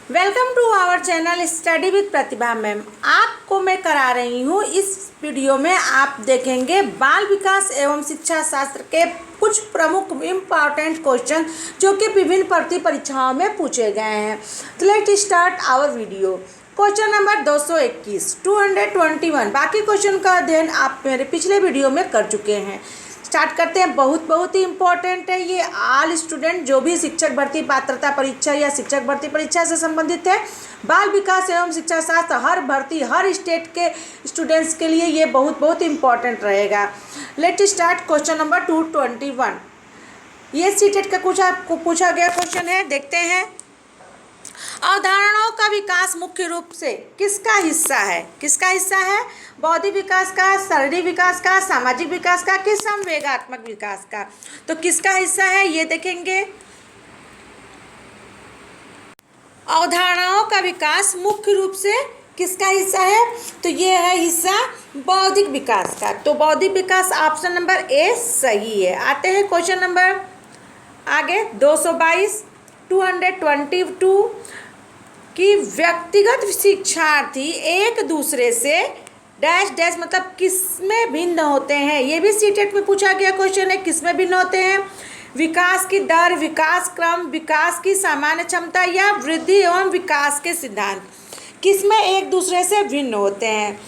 Welcome to our channel study with Pratibha ma'am. आपको मैं करा रही हूँ इस वीडियो में आप देखेंगे बाल विकास एवं शिक्षा शास्त्र के कुछ प्रमुख इम्पॉर्टेंट क्वेश्चन जो कि विभिन्न भर्ती परीक्षाओं में पूछे गए हैं। तो let start our video. Question number 221 221। बाकी क्वेश्चन का अध्ययन आप मेरे पिछले वीडियो में कर चुके हैं। स्टार्ट करते हैं। बहुत ही इम्पोर्टेंट है ये। ऑल स्टूडेंट जो भी शिक्षक भर्ती पात्रता परीक्षा या शिक्षक भर्ती परीक्षा से संबंधित है, बाल विकास एवं शिक्षा शास्त्र हर भर्ती हर स्टेट के स्टूडेंट्स के लिए ये बहुत इम्पोर्टेंट रहेगा। Let start question number 221। ये सीटेट का कुछ आपको पूछा गया क्वेश्चन है, देखते हैं। अवधारणाओं का विकास मुख्य रूप से किसका हिस्सा है? किसका हिस्सा है? बौद्धिक विकास का, शारीरिक विकास का, सामाजिक विकास का कि संवेगात्मक विकास का? तो किसका हिस्सा है ये देखेंगे। अवधारणाओं का विकास मुख्य रूप से किसका हिस्सा है? तो ये है हिस्सा बौद्धिक विकास का। तो बौद्धिक विकास ऑप्शन नंबर ए सही है। आते हैं क्वेश्चन नंबर आगे 222 222 कि व्यक्तिगत शिक्षार्थी एक दूसरे से डैश डैश मतलब किसमें भिन्न होते हैं? ये भी सीटेट में पूछा गया क्वेश्चन है। किसमें भिन्न होते हैं? विकास की दर, विकास क्रम, विकास की सामान्य क्षमता या वृद्धि एवं विकास के सिद्धांत किसमें एक दूसरे से भिन्न होते हैं?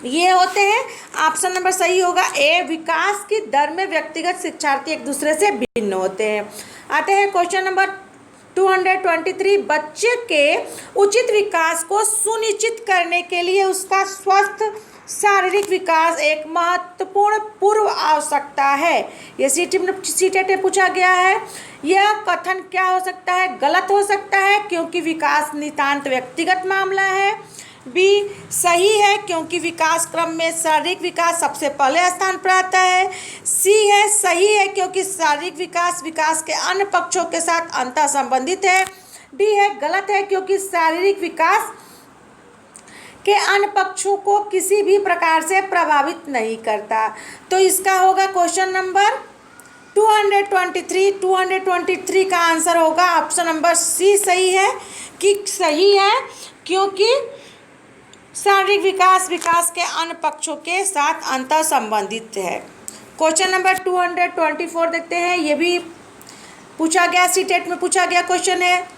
ये होते हैं। ऑप्शन नंबर सही होगा ए, विकास की दर में व्यक्तिगत शिक्षार्थी एक दूसरे से भिन्न होते हैं। आते हैं क्वेश्चन नंबर 223। बच्चे के उचित विकास को सुनिश्चित करने के लिए उसका स्वस्थ शारीरिक विकास एक महत्वपूर्ण पूर्व आवश्यकता है। यह सीटेट में पूछा गया है। यह कथन क्या हो सकता है? गलत हो सकता है क्योंकि विकास नितांत व्यक्तिगत मामला है। बी, सही है क्योंकि विकास क्रम में शारीरिक विकास सबसे पहले स्थान पर आता है। सी है, सही है क्योंकि शारीरिक विकास विकास के अन्य पक्षों के साथ अंतः संबंधित है। डी है, गलत है क्योंकि शारीरिक विकास के अन्य पक्षों को किसी भी प्रकार से प्रभावित नहीं करता। तो इसका होगा क्वेश्चन नंबर 223 का आंसर होगा ऑप्शन नंबर सी सही है कि सही है क्योंकि शारीरिक विकास विकास के अन्य पक्षों के साथ अंतर संबंधित है। क्वेश्चन नंबर 224 देखते हैं। ये भी पूछा गया, सीटेट में पूछा गया क्वेश्चन है।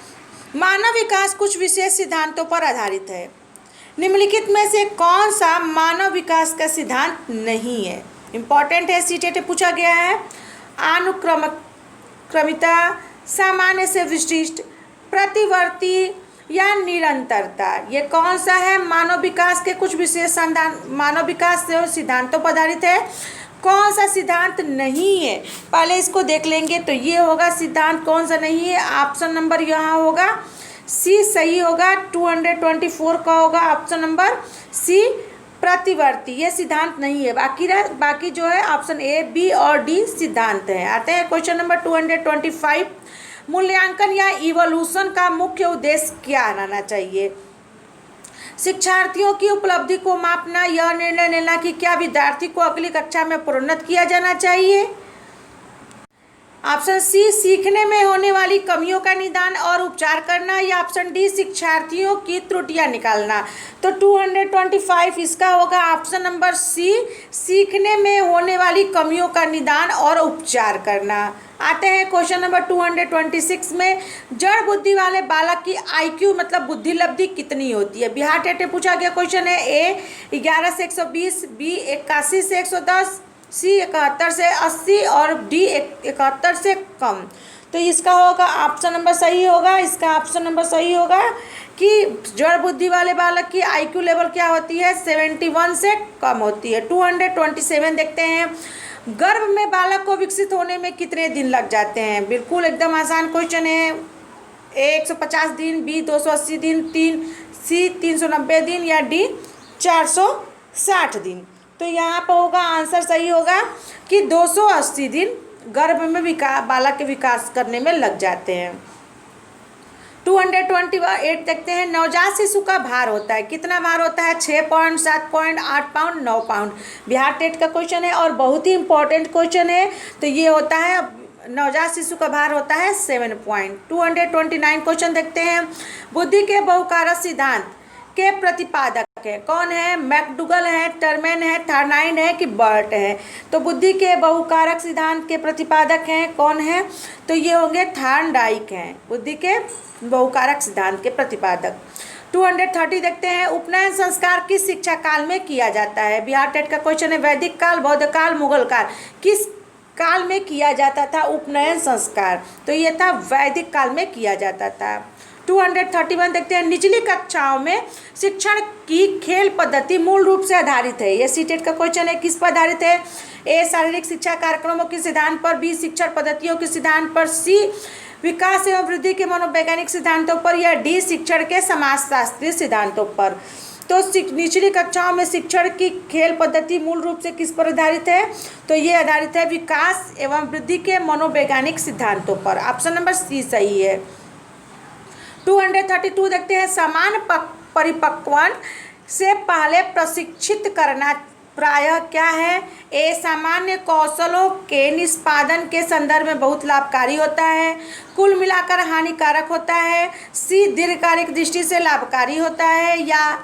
मानव विकास कुछ विशेष सिद्धांतों पर आधारित है। निम्नलिखित में से कौन सा मानव विकास का सिद्धांत नहीं है? इंपॉर्टेंट है, सीटेट में पूछा गया है। क्रमिता, सामान्य से विशिष्ट, प्रतिवर्ती या निरंतरता, ये कौन सा है? मानव विकास के कुछ विशेष मानव विकास से सिद्धांतों पर आधारित है। कौन सा सिद्धांत नहीं है पहले इसको देख लेंगे। तो ये होगा सिद्धांत कौन सा नहीं है। ऑप्शन नंबर यहाँ होगा सी सही होगा। 224 का होगा ऑप्शन नंबर सी, प्रतिवर्ती। ये सिद्धांत नहीं है। बाकी जो है ऑप्शन ए, बी और डी सिद्धांत है। आते हैं क्वेश्चन नंबर 225। मूल्यांकन या इवोल्यूशन का मुख्य उद्देश्य क्या रहना चाहिए? शिक्षार्थियों की उपलब्धि को मापना, यह निर्णय लेना कि क्या विद्यार्थी को अगली कक्षा में प्रोन्नत किया जाना चाहिए। ऑप्शन सी, सीखने में होने वाली कमियों का निदान और उपचार करना, या ऑप्शन डी, शिक्षार्थियों की त्रुटियां निकालना। तो 225 इसका होगा ऑप्शन नंबर सी, सीखने में होने वाली कमियों का निदान और उपचार करना। आते हैं क्वेश्चन नंबर 226 में। जड़ बुद्धि वाले बालक की IQ मतलब बुद्धि लब्धि कितनी होती है? बिहार टेट में पूछा गया क्वेश्चन है। ए 11 से 120, बी 81 से 110, सी 71 से 80 और डी 71 से कम। तो इसका होगा ऑप्शन नंबर सही होगा। इसका ऑप्शन नंबर सही होगा कि जड़ बुद्धि वाले बालक की IQ लेवल क्या होती है? 71 से कम होती है। 227 देखते हैं। गर्भ में बालक को विकसित होने में कितने दिन लग जाते हैं? बिल्कुल एकदम आसान क्वेश्चन है। ए 150 दिन, बी 280 दिन, सी 390 दिन या डी 460 दिन। तो यहाँ पर होगा आंसर सही होगा कि 280 दिन गर्भ में बालक के विकास करने में लग जाते हैं। 228 देखते हैं। नवजात शिशु का भार होता है, कितना भार होता है? 6 pound, 7 pound, 8 pound, 9 pound. Bihar TET का क्वेश्चन है और बहुत ही इंपॉर्टेंट क्वेश्चन है। तो ये होता है नवजात शिशु का भार होता है 7 पॉइंट। 229 क्वेश्चन देखते हैं। बुद्धि के बहुकारक सिद्धांत के प्रतिपादक है कौन है? मैकडूगल है, टर्मेन है, थर्नाइन है कि बर्ट है? तो बुद्धि के बहुकारक सिद्धांत के प्रतिपादक हैं कौन है? तो ये होंगे थॉर्नडाइक हैं, बुद्धि के बहुकारक सिद्धांत के प्रतिपादक। 230 देखते हैं। उपनयन संस्कार किस शिक्षा काल में किया जाता है? बिहार टेट का क्वेश्चन है। वैदिक काल, बौद्ध काल, मुगल काल, किस काल में किया जाता था उपनयन संस्कार? तो ये था वैदिक काल में किया जाता था। 231 देखते हैं। निचली कक्षाओं में शिक्षण की खेल पद्धति मूल रूप से आधारित है। ये सीटेट का क्वेश्चन है। किस पर आधारित है? ए शारीरिक शिक्षा कार्यक्रमों के सिद्धांत पर, बी शिक्षण पद्धतियों के सिद्धांत पर, सी विकास एवं वृद्धि के मनोवैज्ञानिक सिद्धांतों पर, या डी शिक्षण के समाजशास्त्रीय सिद्धांतों पर। तो निचली कक्षाओं में शिक्षण की खेल पद्धति मूल रूप से किस पर आधारित है? तो ये आधारित है विकास एवं वृद्धि के मनोवैज्ञानिक सिद्धांतों पर। ऑप्शन नंबर सी सही है। 232 देखते हैं। समान परिपक्वन से पहले प्रशिक्षित करना प्रायः क्या है? ए सामान्य कौशलों के निष्पादन के संदर्भ में बहुत लाभकारी होता है, कुल मिलाकर हानिकारक होता है, सी दीर्घकालिक दृष्टि से लाभकारी होता है, या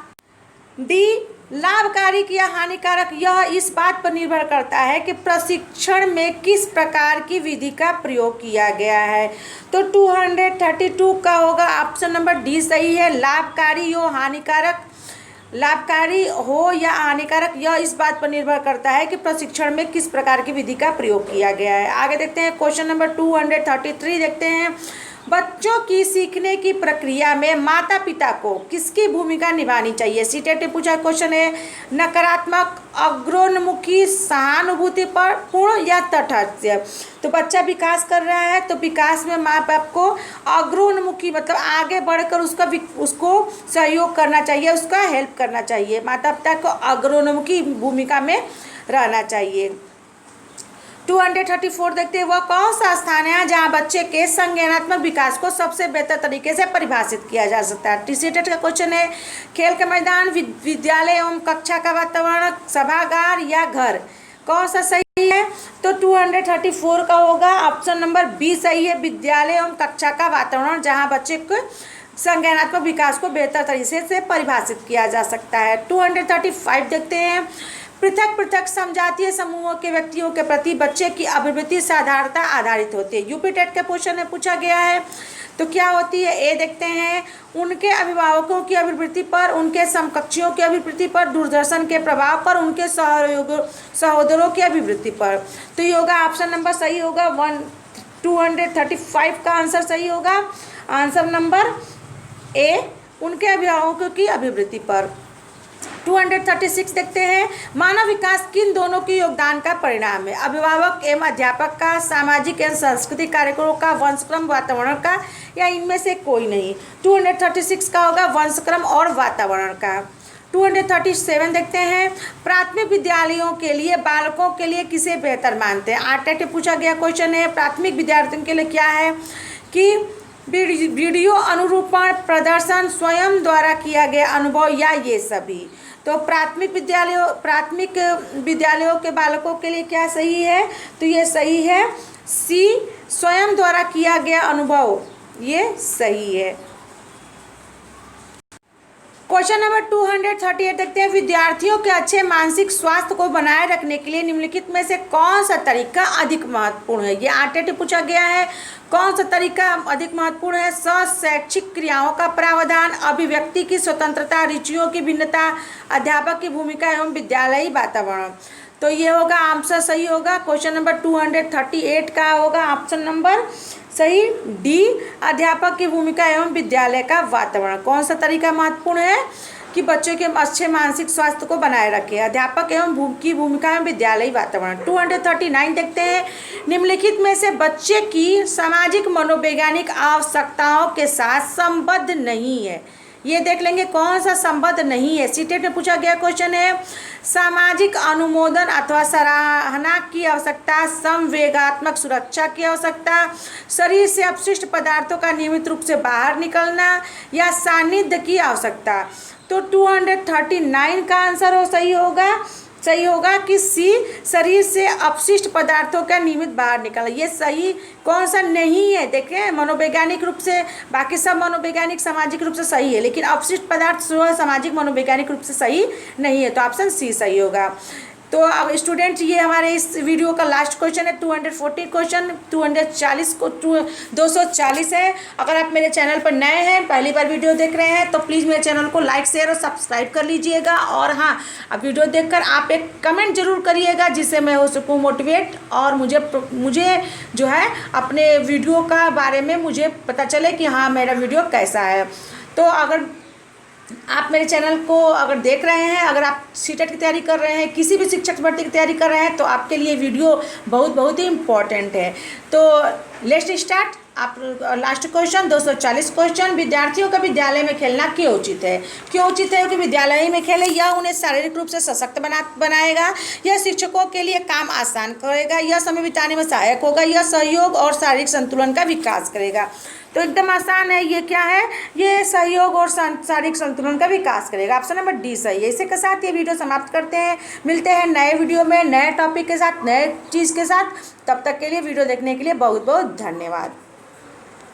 डी लाभकारी या हानिकारक? यह इस बात पर निर्भर करता है कि प्रशिक्षण में किस प्रकार की विधि का प्रयोग किया गया है। तो 232 का होगा ऑप्शन नंबर डी सही है। लाभकारी हो हानिकारक, लाभकारी हो या हानिकारक, यह इस बात पर निर्भर करता है कि प्रशिक्षण में किस प्रकार की विधि का प्रयोग किया गया है। आगे देखते हैं। क्वेश्चन नंबर 233 देखते हैं। बच्चों की सीखने की प्रक्रिया में माता पिता को किसकी भूमिका निभानी चाहिए? सीटेट ने पूछा क्वेश्चन है। नकारात्मक, अग्रोन्मुखी, सहानुभूति पर पूर्ण या तटस्थ? तो बच्चा विकास कर रहा है तो विकास में माँ बाप को अग्रोन्मुखी मतलब आगे बढ़कर उसको सहयोग करना चाहिए, उसका हेल्प करना चाहिए। माता पिता को अग्रोन्मुखी भूमिका में रहना चाहिए। 234 देखते हैं। वह कौन सा स्थान है जहां बच्चे के संज्ञानात्मक विकास को सबसे बेहतर तरीके से परिभाषित किया जा सकता है? टीसीटेट का क्वेश्चन है। खेल के मैदान, विद्यालय एवं कक्षा का वातावरण, सभागार या घर? कौन सा सही है? तो 234 का होगा ऑप्शन नंबर बी सही है। विद्यालय एवं कक्षा का वातावरण जहाँ बच्चे को संज्ञानात्मक विकास को बेहतर तरीके से परिभाषित किया जा सकता है। 235 देखते हैं। पृथक पृथक समजातीय समूहों के व्यक्तियों के प्रति बच्चे की अभिवृत्ति साधारणता आधारित होती है। यूपी टेट के क्वेश्चन में पूछा गया है। तो क्या होती है? ए देखते हैं। उनके अभिभावकों की अभिवृत्ति पर, उनके समकक्षियों की अभिवृत्ति पर, दूरदर्शन के प्रभाव पर, उनके सहोदरों की अभिवृत्ति पर। तो ये होगा ऑप्शन नंबर सही होगा 235 का आंसर सही होगा। आंसर नंबर ए उनके अभिभावकों की अभिवृत्ति पर। 236 देखते हैं। मानव विकास किन दोनों के योगदान का परिणाम है? अभिभावक एवं अध्यापक का, सामाजिक एवं सांस्कृतिक कार्यक्रमों का, वंशक्रम वातावरण का, या इनमें से कोई नहीं? 236 का होगा वंशक्रम और वातावरण का। 237 देखते हैं। प्राथमिक विद्यालयों के लिए बालकों के लिए किसे बेहतर मानते हैं? आरटीआई पूछा गया क्वेश्चन है। प्राथमिक विद्यार्थियों के लिए क्या है कि वीडियो अनुरूपण, प्रदर्शन, स्वयं द्वारा किया गया अनुभव, या ये सभी? तो प्राथमिक विद्यालयों के बालकों के लिए क्या सही है? तो ये सही है सी स्वयं द्वारा किया गया अनुभव, ये सही है। क्वेश्चन नंबर 238 देखते हैं। विद्यार्थियों के अच्छे मानसिक स्वास्थ्य को बनाए रखने के लिए निम्नलिखित में से कौन सा तरीका अधिक महत्वपूर्ण है? ये आरटीआई पूछा गया है। कौन सा तरीका अधिक महत्वपूर्ण है? शैक्षिक क्रियाओं का प्रावधान, अभिव्यक्ति की स्वतंत्रता, रुचियों की भिन्नता, अध्यापक की भूमिका एवं विद्यालयी वातावरण। तो ये होगा आंसर सही होगा। क्वेश्चन नंबर 238 का होगा ऑप्शन नंबर सही डी, अध्यापक की भूमिका एवं विद्यालय का वातावरण। कौन सा तरीका महत्वपूर्ण है कि बच्चों के अच्छे मानसिक स्वास्थ्य को बनाए रखे? अध्यापक एवं की भूमिका एवं विद्यालयी वातावरण। 239 देखते हैं। निम्नलिखित में से बच्चे की सामाजिक मनोवैज्ञानिक आवश्यकताओं के साथ संबद्ध नहीं है। ये देख लेंगे कौन सा संबद्ध नहीं है। सीटेट में पूछा गया क्वेश्चन है। सामाजिक अनुमोदन अथवा सराहना की आवश्यकता, संवेगात्मक सुरक्षा की आवश्यकता, शरीर से अपशिष्ट पदार्थों का नियमित रूप से बाहर निकलना, या सानिध्य की आवश्यकता। तो 239 का आंसर हो सही होगा सही होगा कि सी, शरीर से अपशिष्ट पदार्थों का नियमित बाहर निकलना। ये सही कौन सा नहीं है? देखिए, मनोवैज्ञानिक रूप से बाकी सब मनोवैज्ञानिक सामाजिक रूप से सही है, लेकिन अपशिष्ट पदार्थ जो है सामाजिक मनोवैज्ञानिक रूप से सही नहीं है, तो ऑप्शन सी सही होगा। तो अब स्टूडेंट, ये हमारे इस वीडियो का लास्ट क्वेश्चन है, 240 क्वेश्चन, 240 को 240 है। अगर आप मेरे चैनल पर नए हैं, पहली बार वीडियो देख रहे हैं, तो प्लीज़ मेरे चैनल को लाइक शेयर और सब्सक्राइब कर लीजिएगा। और हाँ, अब वीडियो देखकर आप एक कमेंट जरूर करिएगा, जिससे मैं हो सकूँ मोटिवेट, और मुझे जो है अपने वीडियो का बारे में मुझे पता चले कि हाँ मेरा वीडियो कैसा है। तो अगर आप मेरे चैनल को अगर देख रहे हैं, अगर आप सीटेट की तैयारी कर रहे हैं, किसी भी शिक्षक भर्ती की तैयारी कर रहे हैं, तो आपके लिए वीडियो बहुत ही इम्पॉर्टेंट है। तो लेट्स स्टार्ट। आप लास्ट क्वेश्चन 240 क्वेश्चन, विद्यार्थियों का विद्यालय में खेलना क्यों उचित है? क्यों उचित है कि विद्यालय में खेले? यह उन्हें शारीरिक रूप से सशक्त बनाएगा, यह शिक्षकों के लिए काम आसान करेगा, यह समय बिताने में सहायक होगा, यह सहयोग और शारीरिक संतुलन का विकास करेगा। तो एकदम आसान है, ये क्या है? ये सहयोग और शारीरिक संतुलन का विकास करेगा। ऑप्शन नंबर डी सही है। इसी के साथ ये वीडियो समाप्त करते हैं। मिलते हैं नए वीडियो में, नए टॉपिक के साथ, नए चीज़ के साथ। तब तक के लिए वीडियो देखने के लिए बहुत बहुत धन्यवाद।